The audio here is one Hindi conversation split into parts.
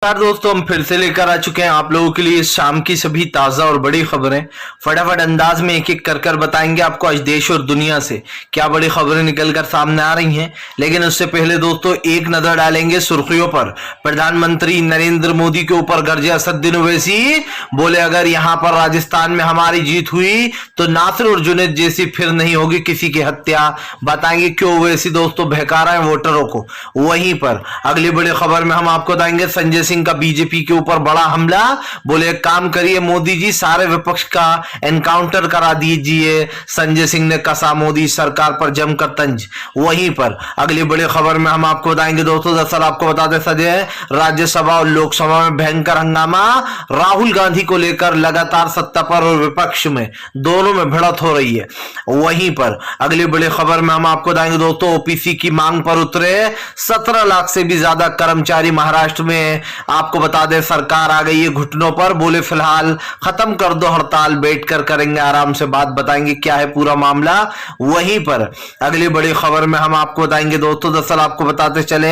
नमस्कार दोस्तों, हम फिर से लेकर आ चुके हैं आप लोगों के लिए शाम की सभी ताजा और बड़ी खबरें। फटाफट अंदाज में एक एक कर बताएंगे आपको आज देश और दुनिया से क्या बड़ी खबरें निकलकर सामने आ रही हैं। लेकिन उससे पहले दोस्तों एक नजर डालेंगे सुर्खियों पर। प्रधानमंत्री नरेंद्र मोदी के ऊपर गरजे असदुद्दीन ओवैसी, बोले अगर यहां पर राजस्थान में हमारी जीत हुई तो नासिर और जुनैद जैसी फिर नहीं होगी किसी की हत्या। बताएंगे क्यों ओवैसी दोस्तों बहका रहे हैं वोटरों को। वहीं पर अगली बड़ी खबर में हम आपको बताएंगे संजय सिंह का बीजेपी के ऊपर बड़ा हमला। बोले एक काम करिए मोदी जी, सारे विपक्ष का एनकाउंटर करा दीजिए। संजय सिंह ने कसा मोदी सरकार पर जमकर तंज। वहीं पर अगली बड़ी खबर में हम आपको बताएंगे दोस्तों, दरअसल आपको बताते सजे राज्यसभा और लोकसभा में भयंकर हंगामा। राहुल गांधी को लेकर लगातार सत्ता पर और विपक्ष में दोनों में भिड़ंत हो रही है। वहीं पर अगली बड़ी खबर में हम आपको बताएंगे दोस्तों, ओपीसी की मांग पर उतरे 17 लाख से भी ज्यादा कर्मचारी महाराष्ट्र में। आपको बता दें सरकार आ गई है घुटनों पर। बोले फिलहाल खत्म कर दो हड़ताल, बैठकर करेंगे आराम से बात। बताएंगे क्या है पूरा मामला। वहीं पर अगली बड़ी खबर में हम आपको बताएंगे दोस्तों, दरअसल आपको बताते चले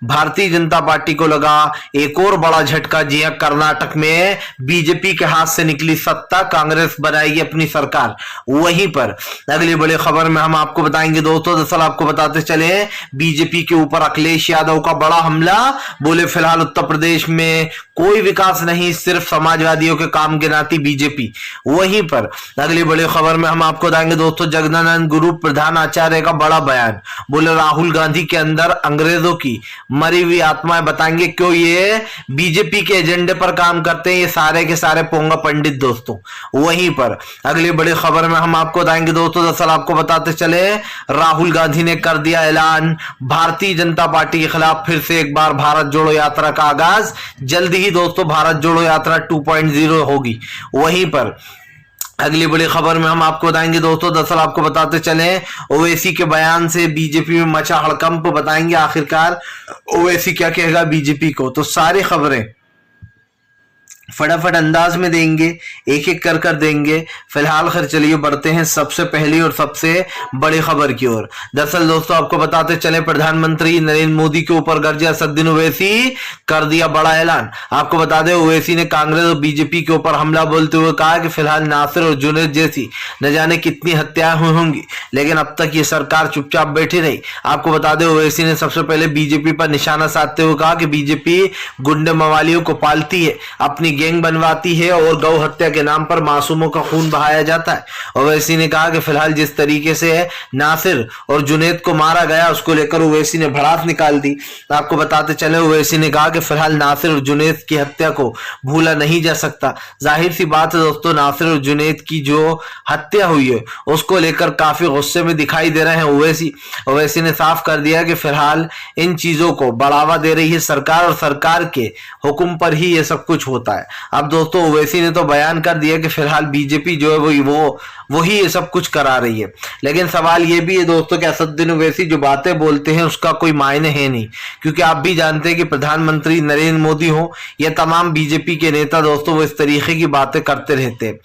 भारतीय जनता पार्टी को लगा एक और बड़ा झटका। जी हां, कर्नाटक में बीजेपी के हाथ से निकली सत्ता, कांग्रेस बनाएगी अपनी सरकार। वहीं पर अगली बड़ी खबर में हम आपको बताएंगे दोस्तों, दरअसल आपको बताते चले बीजेपी के ऊपर अखिलेश यादव का बड़ा हमला। बोले फिलहाल उत्तर प्रदेश में कोई विकास नहीं, सिर्फ समाजवादियों के काम गिनाती बीजेपी। वहीं पर अगली बड़ी खबर में हम आपको बताएंगे दोस्तों, जगदानंद गुरु प्रधानाचार्य का बड़ा बयान। बोले राहुल गांधी के अंदर अंग्रेजों की मरी हुई आत्माएं। बताएंगे क्यों ये बीजेपी के एजेंडे पर काम करते हैं ये सारे के सारे पोंगा पंडित दोस्तों। वहीं पर अगली बड़ी खबर में हम आपको बताएंगे दोस्तों, दरअसल आपको बताते चले राहुल गांधी ने कर दिया ऐलान, भारतीय जनता पार्टी के खिलाफ फिर से एक बार भारत जोड़ो यात्रा का आगाज। जल्दी ही दोस्तों भारत जोड़ो यात्रा 2.0 होगी। वहीं पर अगली बड़ी खबर में हम आपको बताएंगे दोस्तों, दरअसल आपको बताते चले ओवैसी के बयान से बीजेपी में मचा हड़कंप। बताएंगे आखिरकार ओवैसी क्या कहेगा बीजेपी को। तो सारी खबरें फटाफट अंदाज में देंगे, एक एक कर देंगे। फिलहाल खैर चलिए बढ़ते हैं सबसे पहली और सबसे बड़ी खबर की ओर। दरअसल दोस्तों आपको बताते चले प्रधानमंत्री नरेंद्र मोदी के ऊपर गरजे असदुद्दीन ओवैसी, कर दिया बड़ा ऐलान। आपको बता दें ओवैसी ने कांग्रेस और बीजेपी के ऊपर हमला बोलते हुए कहा कि फिलहाल नासिर और जुनैद जैसी न जाने कितनी हत्याएं हुई होंगी, लेकिन अब तक ये सरकार चुपचाप बैठी रही। आपको बता दें ओवैसी ने सबसे पहले बीजेपी पर निशाना साधते हुए कहा कि बीजेपी गुंडे मवालियों को पालती है, अपनी गैंग बनवाती है और गौ हत्या के नाम पर मासूमों का खून बहाया जाता है। ओवैसी ने कहा कि फिलहाल जिस तरीके से नासिर और जुनैद को मारा गया उसको लेकर ओवैसी ने भड़ास निकाल दी। आपको बताते चले ओवैसी ने कहा कि फिलहाल नासिर और जुनैद की हत्या को भूला नहीं जा सकता। जाहिर सी बात है दोस्तों, नासिर और जुनैद की जो हत्या हुई है उसको लेकर काफी गुस्से में दिखाई दे रहे हैं ओवैसी। ओवैसी ने साफ कर दिया कि फिलहाल इन चीजों को बढ़ावा दे रही है सरकार और सरकार के हुक्म पर ही ये सब कुछ होता है। अब दोस्तों ओवैसी ने तो बयान कर दिया कि फिलहाल बीजेपी जो है वही ये सब कुछ करा रही है। लेकिन सवाल ये भी है दोस्तों कि असदुद्दीन ओवैसी जो बातें बोलते हैं उसका कोई मायने है नहीं, क्योंकि आप भी जानते हैं कि प्रधानमंत्री नरेंद्र मोदी हो या तमाम बीजेपी के नेता दोस्तों वो इस तरीके की बातें करते रहते हैं।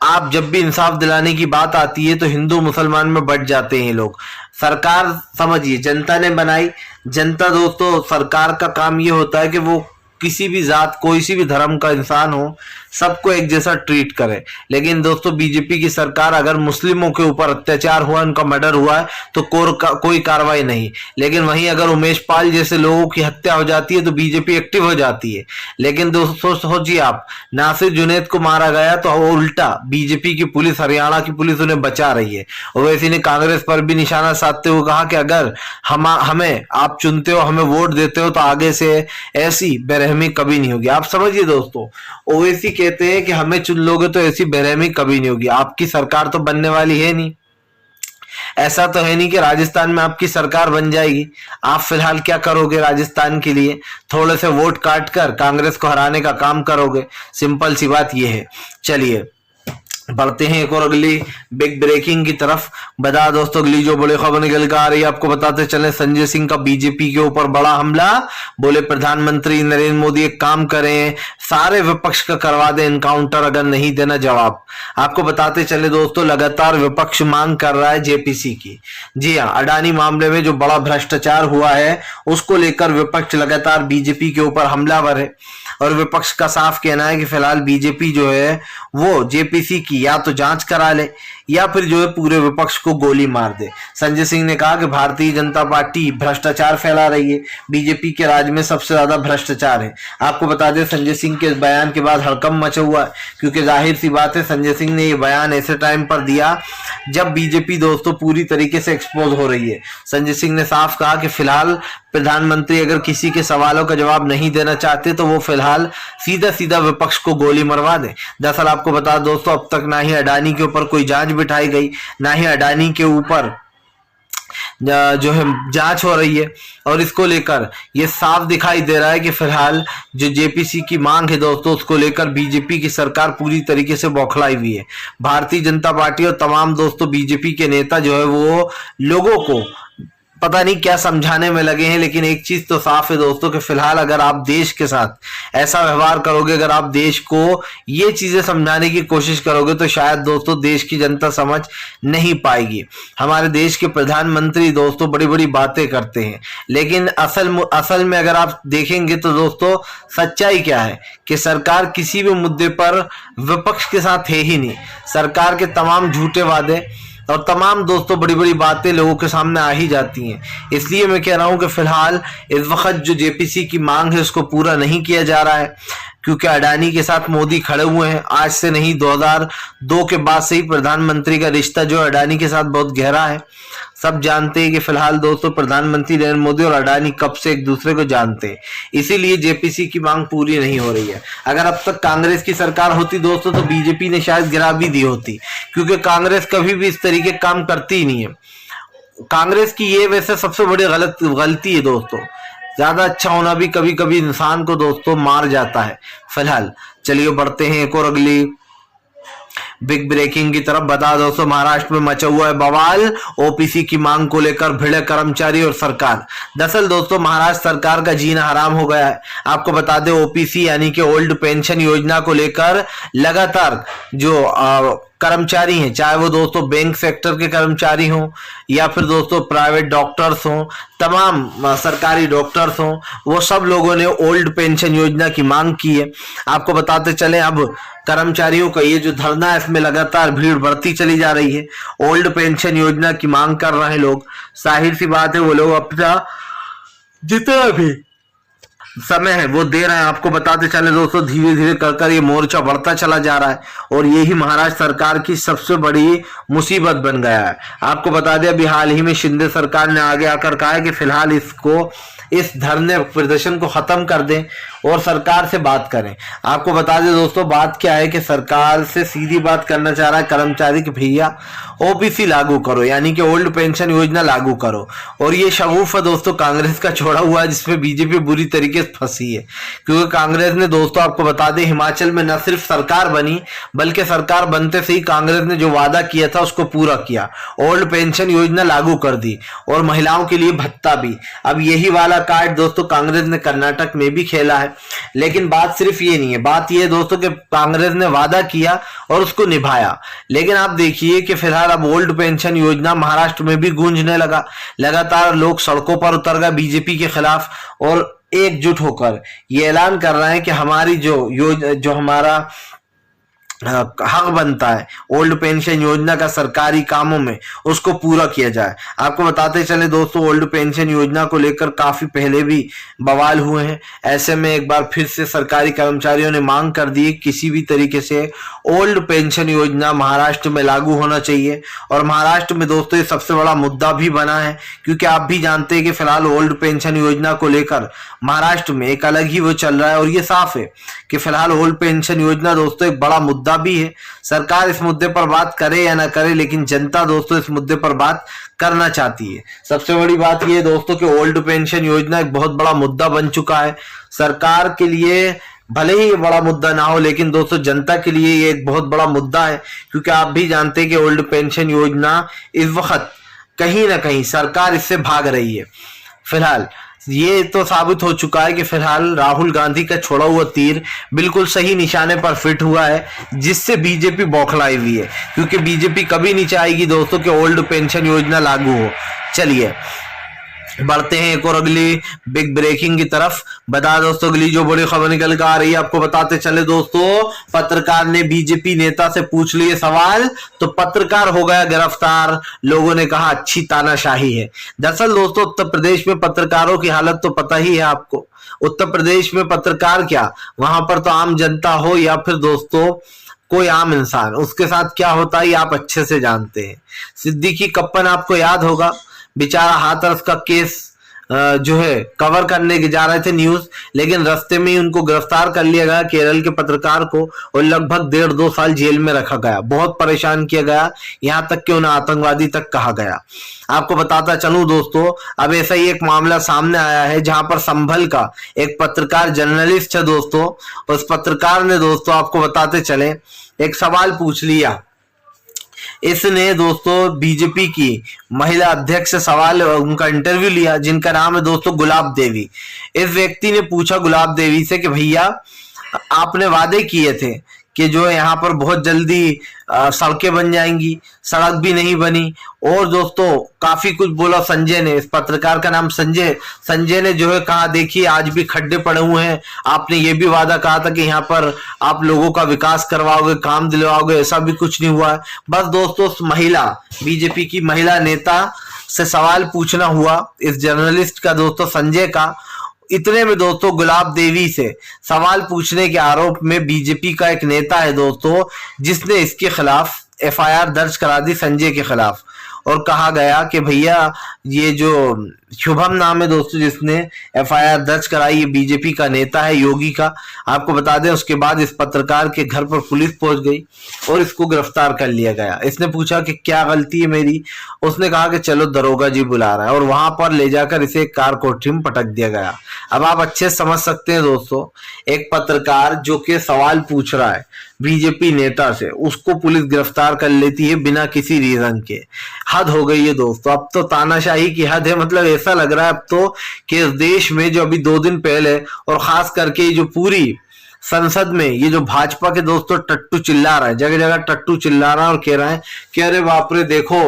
आप जब भी इंसाफ दिलाने की बात आती है तो हिंदू मुसलमान में बट जाते हैं लोग। सरकार समझिए जनता ने बनाई, जनता दोस्तों सरकार का काम ये होता है कि वो किसी भी जात कोई सी भी धर्म का इंसान हो सबको एक जैसा ट्रीट करे। लेकिन दोस्तों बीजेपी की सरकार अगर मुस्लिमों के ऊपर अत्याचार हुआ, उनका मर्डर हुआ है तो कोई कार्रवाई नहीं। लेकिन वहीं अगर उमेश पाल जैसे लोगों की हत्या हो जाती है तो बीजेपी एक्टिव हो जाती है। लेकिन दोस्तों सोचिए आप, नासिर जुनैद को मारा गया तो उल्टा बीजेपी की पुलिस, हरियाणा की पुलिस उन्हें बचा रही है। ओवैसी ने कांग्रेस पर भी निशाना साधते हुए कहा कि अगर हमें आप चुनते हो, हमें वोट देते हो तो आगे से ऐसी बेरहमी कभी नहीं होगी। आप समझिए दोस्तों, ओवैसी कहते हैं कि हमें चुन लोगे तो ऐसी बेरहमी कभी नहीं होगी। आपकी सरकार तो बनने वाली है नहीं, ऐसा तो है नहीं कि राजस्थान में आपकी सरकार बन जाएगी। आप फिलहाल क्या करोगे राजस्थान के लिए? थोड़े से वोट काट कर कांग्रेस को हराने का काम करोगे। सिंपल सी बात यह है। चलिए बढ़ते हैं एक और अगली बिग ब्रेकिंग की तरफ। बता दोस्तों अगली जो बड़ी खबर निकल कर आ रही है आपको बताते चले, संजय सिंह का बीजेपी के ऊपर बड़ा हमला। बोले प्रधानमंत्री नरेंद्र मोदी एक काम करें, सारे विपक्ष का करवा दे एनकाउंटर, अगर नहीं देना जवाब। आपको बताते चले दोस्तों, लगातार विपक्ष मांग कर रहा है जेपीसी की। जी हाँ, अडानी मामले में जो बड़ा भ्रष्टाचार हुआ है उसको लेकर विपक्ष लगातार बीजेपी के ऊपर हमलावर है और विपक्ष का साफ कहना है कि फिलहाल बीजेपी जो है वो जेपीसी की या तो जांच करा ले या फिर जो है पूरे विपक्ष को गोली मार दे। संजय सिंह ने कहा कि भारतीय जनता पार्टी भ्रष्टाचार फैला रही है, बीजेपी के राज में सबसे ज्यादा भ्रष्टाचार है। आपको बता दें संजय सिंह के बयान के बाद हड़कंप मचा हुआ है, क्योंकि जाहिर सी बात है संजय सिंह ने ये बयान ऐसे टाइम पर दिया जब बीजेपी दोस्तों पूरी तरीके से एक्सपोज हो रही है। संजय सिंह ने साफ कहा कि फिलहाल प्रधानमंत्री अगर किसी के सवालों का जवाब नहीं देना चाहते तो वो फिलहाल सीधा सीधा विपक्ष को गोली मरवा दे। दरअसल आपको बता दोस्तों, अब तक ना ही अडानी के ऊपर कोई जांच बिठाई गई, ना ही अडानी के ऊपर जो है जांच हो रही है, और इसको लेकर ये साफ दिखाई दे रहा है कि फिलहाल जो जेपीसी की मांग है दोस्तों उसको लेकर बीजेपी की सरकार पूरी तरीके से बौखलाई हुई है। भारतीय जनता पार्टी और तमाम दोस्तों बीजेपी के नेता जो है वो लोगों को पता नहीं क्या समझाने में लगे हैं, लेकिन एक चीज तो साफ है दोस्तों कि फिलहाल अगर आप देश के साथ ऐसा व्यवहार करोगे, अगर आप देश को ये चीजें समझाने की कोशिश करोगे तो शायद दोस्तों देश की जनता समझ नहीं पाएगी। हमारे देश के प्रधानमंत्री दोस्तों बड़ी बड़ी बातें करते हैं, लेकिन असल में अगर आप देखेंगे तो दोस्तों सच्चाई क्या है कि सरकार किसी भी मुद्दे पर विपक्ष के साथ है ही नहीं। सरकार के तमाम झूठे वादे और तमाम दोस्तों बड़ी बड़ी बातें लोगों के सामने आ ही जाती हैं। इसलिए मैं कह रहा हूं कि फिलहाल इस वक्त जो जेपीसी की मांग है उसको पूरा नहीं किया जा रहा है, क्योंकि अडानी के साथ मोदी खड़े हुए हैं। आज से नहीं, 2002 के बाद से ही प्रधानमंत्री का रिश्ता जो अडानी के साथ बहुत गहरा है। सब जानते हैं कि फिलहाल दोस्तों प्रधानमंत्री नरेंद्र मोदी और अडानी कब से एक दूसरे को जानते हैं, इसीलिए जेपीसी की मांग पूरी नहीं हो रही है। अगर अब तक कांग्रेस की सरकार होती दोस्तों तो बीजेपी ने शायद गिरा भी दी होती, क्योंकि कांग्रेस कभी भी इस तरीके काम करती ही नहीं है। कांग्रेस की ये वैसे सबसे बड़ी गलती है दोस्तों, ज्यादा अच्छा होना भी कभी कभी इंसान को दोस्तों मार जाता है। फिलहाल चलिए बढ़ते हैं एक और अगली बिग ब्रेकिंग की तरफ। बता दोस्तों, महाराष्ट्र में मचा हुआ है बवाल, ओपीसी की मांग को लेकर भिड़े कर्मचारी और सरकार। दरअसल दोस्तों महाराष्ट्र सरकार का जीना हराम हो गया है। आपको बता दें ओपीसी यानी कि ओल्ड पेंशन योजना को लेकर लगातार जो कर्मचारी हैं, चाहे वो दोस्तों बैंक सेक्टर के कर्मचारी हों या फिर दोस्तों प्राइवेट डॉक्टर्स हों, तमाम सरकारी डॉक्टर्स हों, वो सब लोगों ने ओल्ड पेंशन योजना की मांग की है। आपको बताते चले अब कर्मचारियों का ये जो धरना है इसमें लगातार भीड़ बढ़ती चली जा रही है। ओल्ड पेंशन योजना की मांग कर रहे हैं लोग, जाहिर सी बात है वो लोग अपना जितना भी समय है वो दे रहे हैं। आपको बताते चले दोस्तों धीरे धीरे कर ये मोर्चा बढ़ता चला जा रहा है और यही महाराष्ट्र सरकार की सबसे बड़ी मुसीबत बन गया है। आपको बता दें अभी हाल ही में शिंदे सरकार ने आगे आकर कहा है कि फिलहाल इस धरने प्रदर्शन को खत्म कर दें और सरकार से बात करें। आपको बता दें दोस्तों बात क्या है कि सरकार से सीधी बात करना चाह रहा है कर्मचारी कि भैया ओबीसी लागू करो, यानी कि ओल्ड पेंशन योजना लागू करो। और ये शगुफ है दोस्तों कांग्रेस का छोड़ा हुआ है, जिसमें बीजेपी बुरी तरीके से फंसी है, क्योंकि कांग्रेस ने दोस्तों आपको बता दें हिमाचल में न सिर्फ सरकार बनी बल्कि सरकार बनते से ही कांग्रेस ने जो वादा किया था उसको पूरा किया। ओल्ड पेंशन योजना लागू कर दी और महिलाओं के लिए भत्ता भी। अब यही वाला कार्ड दोस्तों कांग्रेस ने कर्नाटक में भी खेला है। लेकिन बात सिर्फ ये नहीं है, बात ये दोस्तों कि कांग्रेस ने वादा किया और उसको निभाया। लेकिन आप देखिए कि फिलहाल अब ओल्ड पेंशन योजना महाराष्ट्र में भी गूंजने लगा। लगातार लोग सड़कों पर उतर गए बीजेपी के खिलाफ और एकजुट होकर ये ऐलान कर रहे हैं कि हमारी जो हमारा हक बनता है ओल्ड पेंशन योजना का सरकारी कामों में उसको पूरा किया जाए। आपको बताते चले दोस्तों ओल्ड पेंशन योजना को लेकर काफी पहले भी बवाल हुए हैं। ऐसे में एक बार फिर से सरकारी कर्मचारियों ने मांग कर दी किसी भी तरीके से ओल्ड पेंशन योजना महाराष्ट्र में लागू होना चाहिए। और महाराष्ट्र में दोस्तों ये सबसे बड़ा मुद्दा भी बना है, क्योंकि आप भी जानते हैं कि फिलहाल ओल्ड पेंशन योजना को लेकर महाराष्ट्र में एक अलग ही वो चल रहा है। और ये साफ है कि फिलहाल ओल्ड पेंशन योजना दोस्तों एक बड़ा मुद्दा भी है। सरकार इस मुद्दे पर बात करे या ना करे, लेकिन जनता दोस्तों इस मुद्दे पर बात करना चाहती है। सबसे बड़ी बात यह है दोस्तों कि ओल्ड पेंशन योजना एक बहुत बड़ा मुद्दा बन चुका है। सरकार के लिए भले ही ये बड़ा मुद्दा ना हो, लेकिन दोस्तों जनता के लिए ये एक बहुत बड़ा मुद्दा है, क्योंकि आप भी जानते हैं कि ओल्ड पेंशन योजना इस वक्त कहीं ना कहीं सरकार इससे भाग रही है। फिलहाल ये तो साबित हो चुका है कि फिलहाल राहुल गांधी का छोड़ा हुआ तीर बिल्कुल सही निशाने पर फिट हुआ है, जिससे बीजेपी बौखलाई हुई है, क्योंकि बीजेपी कभी नहीं चाहेगी दोस्तों कि ओल्ड पेंशन योजना लागू हो। चलिए बढ़ते हैं एक और अगली बिग ब्रेकिंग की तरफ। बता दोस्तों अगली जो बड़ी खबर निकल कर आ रही है, आपको बताते चले दोस्तों, पत्रकार ने बीजेपी नेता से पूछ लिए सवाल तो पत्रकार हो गया गिरफ्तार। लोगों ने कहा अच्छी तानाशाही है। दरअसल दोस्तों उत्तर प्रदेश में पत्रकारों की हालत तो पता ही है आपको। उत्तर प्रदेश में पत्रकार क्या, वहां पर तो आम जनता हो या फिर दोस्तों कोई आम इंसान, उसके साथ क्या होता है आप अच्छे से जानते हैं। सिद्दीकी कप्पन आपको याद होगा, बेचारा हाथरस का केस जो है कवर करने के जा रहे थे न्यूज, लेकिन रास्ते में ही उनको गिरफ्तार कर लिया गया, केरल के पत्रकार को, और लगभग 1.5-2 साल जेल में रखा गया। बहुत परेशान किया गया, यहां तक कि उन्हें आतंकवादी तक कहा गया। आपको बताता चलूं दोस्तों, अब ऐसा ही एक मामला सामने आया है जहां पर संभल का एक पत्रकार जर्नलिस्ट है दोस्तों। उस पत्रकार ने दोस्तों आपको बताते चले एक सवाल पूछ लिया। इसने दोस्तों बीजेपी की महिला अध्यक्ष से सवाल, उनका इंटरव्यू लिया, जिनका नाम है दोस्तों गुलाब देवी। इस व्यक्ति ने पूछा गुलाब देवी से कि भैया आपने वादे किए थे कि जो यहाँ पर बहुत जल्दी सड़कें बन जाएंगी, सड़क भी नहीं बनी, और दोस्तों काफी कुछ बोला संजय ने। इस पत्रकार का नाम संजय ने जो है कहा देखिए आज भी खड्डे पड़े हुए हैं, आपने ये भी वादा कहा था कि यहाँ पर आप लोगों का विकास करवाओगे, काम दिलवाओगे, ऐसा भी कुछ नहीं हुआ है। बस दोस्तों महिला बीजेपी की महिला नेता से सवाल पूछना हुआ इस जर्नलिस्ट का दोस्तों संजय का। इतने में दोस्तों गुलाब देवी से सवाल पूछने के आरोप में बीजेपी का एक नेता है दोस्तों, जिसने इसके खिलाफ एफआईआर दर्ज करा दी संजय के खिलाफ, और कहा गया कि भैया ये जो शुभम नाम है दोस्तों जिसने एफआईआर दर्ज कराई, ये बीजेपी का नेता है योगी का। आपको बता दें उसके बाद इस पत्रकार के घर पर पुलिस पहुंच गई और इसको गिरफ्तार कर लिया गया। इसने पूछा कि क्या गलती है मेरी, उसने कहा कि चलो दरोगा जी बुला रहा है, और वहां पर ले जाकर इसे एक कार कोठरी में पटक दिया गया। अब आप अच्छे समझ सकते हैं दोस्तों, एक पत्रकार जो कि सवाल पूछ रहा है बीजेपी नेता से, उसको पुलिस गिरफ्तार कर लेती है बिना किसी रीजन के। हद हो गई है दोस्तों, अब तो तानाशाही की हद है। मतलब ऐसा लग रहा है अब तो कि इस देश में जो अभी 2 दिन पहले, और खास करके ये जो पूरी संसद में ये जो भाजपा के दोस्तों टट्टू चिल्ला रहा है, जगह जगह टट्टू चिल्ला रहा है और कह रहा है कि अरे बाप रे देखो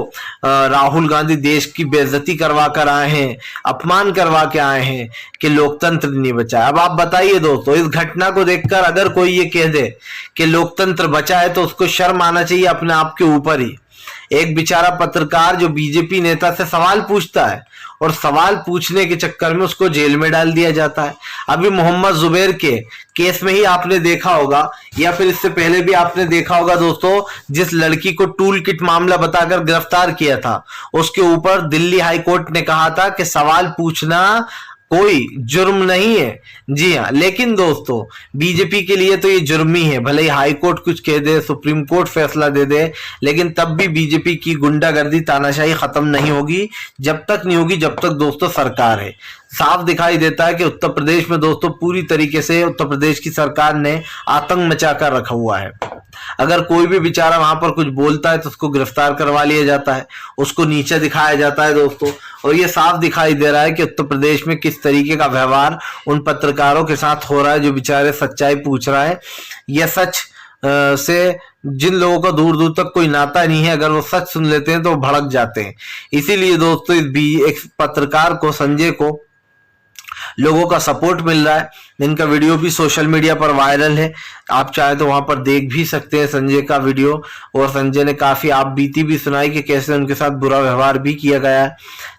राहुल गांधी देश की बेइज्जती करवा कर आए हैं, अपमान करवा के आए हैं कि लोकतंत्र नहीं बचा। अब आप बताइए दोस्तों, इस घटना को देखकर अगर कोई ये कह दे कि लोकतंत्र बचा है तो उसको शर्म आना चाहिए अपने आप के ऊपर ही। एक बेचारा पत्रकार जो बीजेपी नेता से सवाल पूछता है और सवाल पूछने के चक्कर में उसको जेल में डाल दिया जाता है। अभी मोहम्मद जुबैर के केस में ही आपने देखा होगा, या फिर इससे पहले भी आपने देखा होगा दोस्तों, जिस लड़की को टूल किट मामला बताकर गिरफ्तार किया था, उसके ऊपर दिल्ली हाई कोर्ट ने कहा था कि सवाल पूछना कोई जुर्म नहीं है। जी हाँ, लेकिन दोस्तों बीजेपी के लिए तो ये जुर्म ही है। भले ही हाई कोर्ट कुछ कह दे, सुप्रीम कोर्ट फैसला दे दे, लेकिन तब भी बीजेपी की गुंडागर्दी तानाशाही खत्म नहीं होगी, जब तक नहीं होगी जब तक दोस्तों सरकार है। साफ दिखाई देता है कि उत्तर प्रदेश में दोस्तों पूरी तरीके से उत्तर प्रदेश की सरकार ने आतंक मचा कर रखा हुआ है। अगर कोई भी बेचारा वहां पर कुछ बोलता है तो उसको गिरफ्तार करवा लिया जाता है, उसको नीचे दिखाया जाता है दोस्तों। और ये साफ दिखाई दे रहा है कि उत्तर प्रदेश में किस तरीके का व्यवहार उन पत्रकारों के साथ हो रहा है जो बेचारे सच्चाई पूछ रहा है। यह सच से जिन लोगों का दूर दूर तक कोई नाता नहीं है, अगर वो सच सुन लेते हैं तो वो भड़क जाते हैं। इसीलिए दोस्तों एक पत्रकार को, संजय को, लोगों का सपोर्ट मिल रहा है। इनका वीडियो भी सोशल मीडिया पर वायरल है, आप चाहे तो वहां पर देख भी सकते हैं संजय का वीडियो। और संजय ने काफी आप बीती भी सुनाई कि कैसे उनके साथ बुरा व्यवहार भी किया गया है।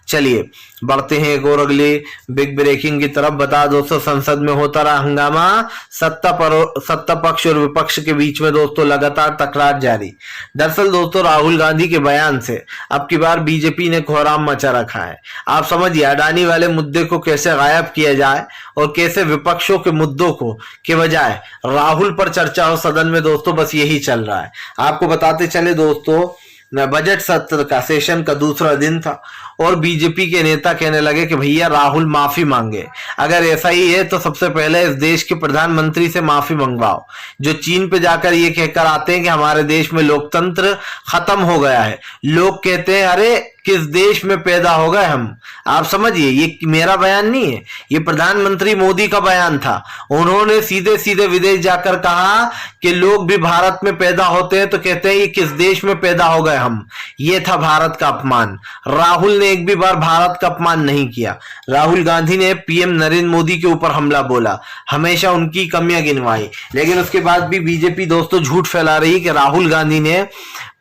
चलिए बढ़ते हैं एक और अगले बिग ब्रेकिंग की तरफ। बता दोस्तों, संसद में होता रहा हंगामा, सत्ता पक्ष और विपक्ष के बीच में दोस्तों लगातार तकरार जारी। दरअसल दोस्तों राहुल गांधी के बयान से अब की बार बीजेपी ने कोहराम मचा रखा है। आप समझिए अडानी वाले मुद्दे को कैसे गायब किया जाए और कैसे विपक्षों के मुद्दों को के बजाय राहुल पर चर्चा हो सदन में दोस्तों, बस यही चल रहा है। आपको बताते चले दोस्तों, बजट सत्र का सेशन का दूसरा दिन था और बीजेपी के नेता कहने लगे कि भैया राहुल माफी मांगे। अगर ऐसा ही है तो सबसे पहले इस देश के प्रधानमंत्री से माफी मंगवाओ, जो चीन पे जाकर ये कहकर आते हैं कि हमारे देश में लोकतंत्र खत्म हो गया है। लोग कहते हैं अरे किस देश में पैदा हो गए हम। आप समझिए, ये मेरा बयान नहीं है, ये प्रधानमंत्री मोदी का बयान था। उन्होंने सीधे सीधे विदेश जाकर कहा कि लोग भी भारत में पैदा होते हैं तो कहते हैं ये किस देश में पैदा हो गए हम। ये था भारत का अपमान। राहुल ने एक भी बार भारत का अपमान नहीं किया। राहुल गांधी ने पीएम नरेंद्र मोदी के ऊपर हमला बोला, हमेशा उनकी कमियां गिनवाई, लेकिन उसके बाद भी बीजेपी दोस्तों झूठ फैला रही है कि राहुल गांधी ने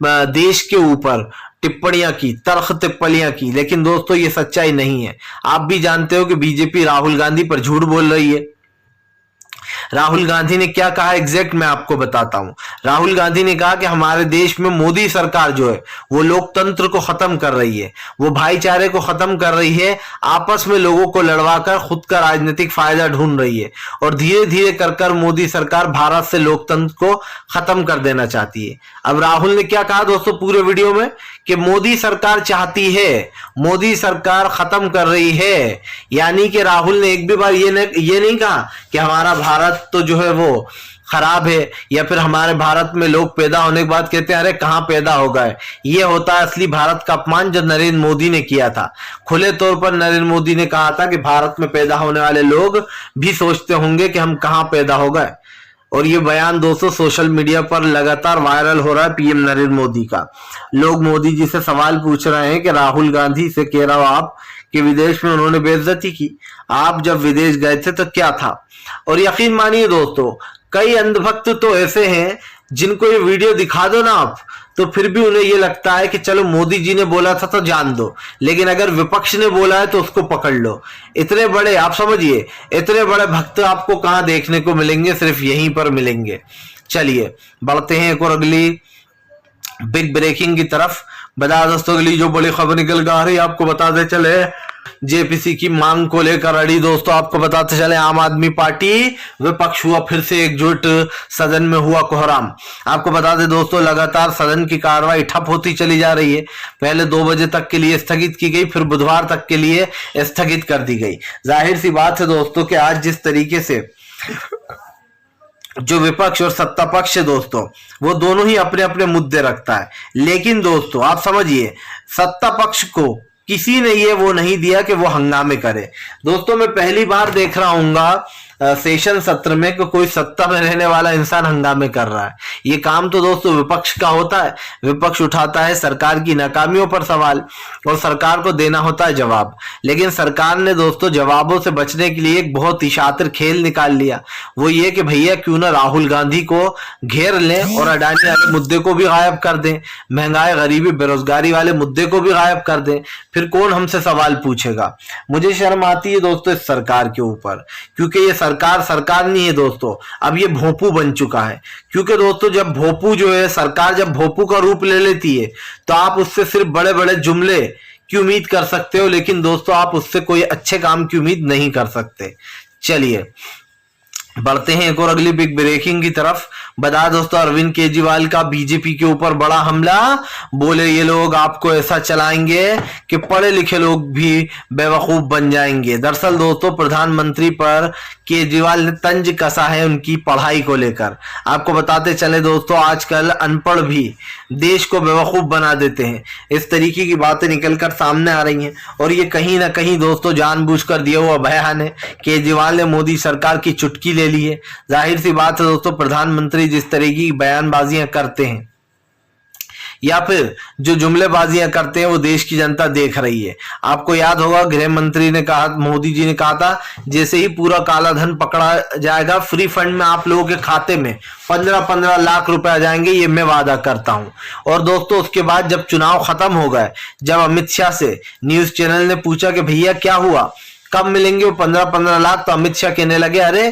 देश के ऊपर टिप्पणियां की, तल्ख टिप्पणियां की। लेकिन दोस्तों ये सच्चाई नहीं है। आप भी जानते हो कि बीजेपी राहुल गांधी पर झूठ बोल रही है। राहुल गांधी ने क्या कहा एग्जैक्ट मैं आपको बताता हूं। राहुल गांधी ने कहा कि हमारे देश में मोदी सरकार जो है वो लोकतंत्र को खत्म कर रही है, वो भाईचारे को खत्म कर रही है, आपस में लोगों को लड़वाकर खुद का राजनीतिक फायदा ढूंढ रही है, और धीरे धीरे कर मोदी सरकार भारत से लोकतंत्र को खत्म कर देना चाहती है। अब राहुल ने क्या कहा दोस्तों पूरे वीडियो में कि मोदी सरकार चाहती है, मोदी सरकार खत्म कर रही है। यानी कि राहुल ने एक भी बार ये नहीं कहा कि हमारा भारत तो जो है वो खराब है, या फिर हमारे भारत में लोग पैदा होने के बाद कहते हैं अरे कहां पैदा हो गए। ये होता है असली भारत का अपमान जो नरेंद्र मोदी ने किया था। खुले तौर पर नरेंद्र मोदी ने कहा था कि भारत में पैदा होने वाले लोग भी सोचते होंगे कि हम कहां पैदा हो गए। और ये बयान दोस्तों सोशल मीडिया पर लगातार वायरल हो रहा है पीएम नरेंद्र मोदी का। लोग मोदी जी से सवाल पूछ रहे हैं कि राहुल गांधी से कह रहा हूं आप कि विदेश में उन्होंने बेइज्जती की, आप जब विदेश गए थे तो क्या था। और यकीन मानिए दोस्तों, कई अंधभक्त तो ऐसे हैं जिनको ये वीडियो दिखा दो ना आप, तो फिर भी उन्हें ये लगता है कि चलो मोदी जी ने बोला था तो जान दो, लेकिन अगर विपक्ष ने बोला है तो उसको पकड़ लो। इतने बड़े, आप समझिए, इतने बड़े भक्त आपको कहां देखने को मिलेंगे, सिर्फ यहीं पर मिलेंगे। चलिए बढ़ते हैं एक और अगली बिग ब्रेकिंग की तरफ। बता दोस्तों अगली जो बड़ी खबर निकल कर आ रही है आपको बताते चले, जेपीसी की मांग को लेकर अड़ी। दोस्तों आपको बताते चले आम आदमी पार्टी विपक्ष हुआ फिर से एकजुट, सदन में हुआ कोहराम। आपको बता दें दोस्तों लगातार सदन की कार्रवाई ठप होती चली जा रही है। पहले 2 बजे तक के लिए स्थगित की गई, फिर बुधवार तक के लिए स्थगित कर दी गई। जाहिर सी बात है दोस्तों कि आज जिस तरीके से जो विपक्ष और सत्ता पक्ष है दोस्तों, वो दोनों ही अपने अपने मुद्दे रखता है, लेकिन दोस्तों आप समझिए सत्ता पक्ष को किसी ने ये वो नहीं दिया कि वो हंगामे करे। दोस्तों मैं पहली बार देख रहा हूंगा सेशन सत्र में कि कोई सत्ता में रहने वाला इंसान हंगामे कर रहा है। ये काम तो दोस्तों विपक्ष का होता है। विपक्ष उठाता है सरकार की नाकामियों पर सवाल और सरकार को देना होता है जवाब, लेकिन सरकार ने दोस्तों जवाबों से बचने के लिए एक बहुत ही शातिर खेल निकाल लिया। वो ये कि भैया क्यों ना राहुल गांधी को घेर लें और अडानी वाले मुद्दे को भी गायब कर दें, महंगाई गरीबी बेरोजगारी वाले मुद्दे को भी गायब कर दें, फिर कौन हमसे सवाल पूछेगा। मुझे शर्म आती है दोस्तों इस सरकार के ऊपर, क्योंकि ये सरकार नहीं है दोस्तों, अब ये भोंपू बन चुका है। क्योंकि दोस्तों जब भोंपू जो है, सरकार जब भोंपू का रूप ले लेती है तो आप उससे सिर्फ बड़े बड़े जुमले की उम्मीद कर सकते हो, लेकिन दोस्तों आप उससे कोई अच्छे काम की उम्मीद नहीं कर सकते। चलिए बढ़ते हैं एक और अगली बिग ब्रेकिंग की तरफ। बता दोस्तों अरविंद केजरीवाल का बीजेपी के ऊपर बड़ा हमला, बोले ये लोग आपको ऐसा चलाएंगे कि पढ़े लिखे लोग भी बेवकूफ बन जाएंगे। दरअसल दोस्तों प्रधानमंत्री पर केजरीवाल ने तंज कसा है उनकी पढ़ाई को लेकर। आपको बताते चले दोस्तों आजकल अनपढ़ भी देश को बेवकूफ बना देते हैं, इस तरीके की बातें निकलकर सामने आ रही हैं, और ये कहीं ना कहीं दोस्तों जानबूझकर दिया हुआ बयान है। केजरीवाल ने मोदी सरकार की चुटकी ले ली है। जाहिर सी बात है दोस्तों प्रधानमंत्री जिस तरह की बयानबाजियां करते हैं या फिर जो जुमलेबाजियां करते हैं वो देश की जनता देख रही है। आपको याद होगा गृह मंत्री ने कहा, मोदी जी ने कहा था जैसे ही पूरा काला धन पकड़ा जाएगा फ्री फंड में आप लोगों के खाते में 15-15 लाख रुपए आ जाएंगे, ये मैं वादा करता हूं। और दोस्तों उसके बाद जब चुनाव खत्म हो गए, जब अमित शाह से न्यूज चैनल ने पूछा कि भैया क्या हुआ, कब मिलेंगे वो 15-15 लाख, तो अमित शाह कहने लगे अरे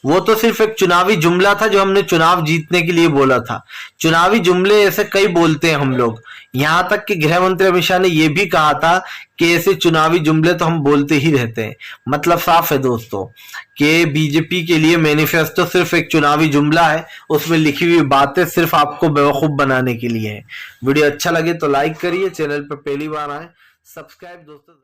वो तो सिर्फ एक चुनावी जुमला था जो हमने चुनाव जीतने के लिए बोला था। चुनावी जुमले ऐसे कई बोलते हैं हम लोग, यहां तक कि गृह मंत्री अमित शाह ने यह भी कहा था कि ऐसे चुनावी जुमले तो हम बोलते ही रहते हैं। मतलब साफ है दोस्तों कि बीजेपी के लिए मैनिफेस्टो सिर्फ एक चुनावी जुमला है, उसमें लिखी हुई बातें सिर्फ आपको बेवकूफ बनाने के लिए है। वीडियो अच्छा लगे तो लाइक करिए, चैनल पर पहली बार आए सब्सक्राइब दोस्तों।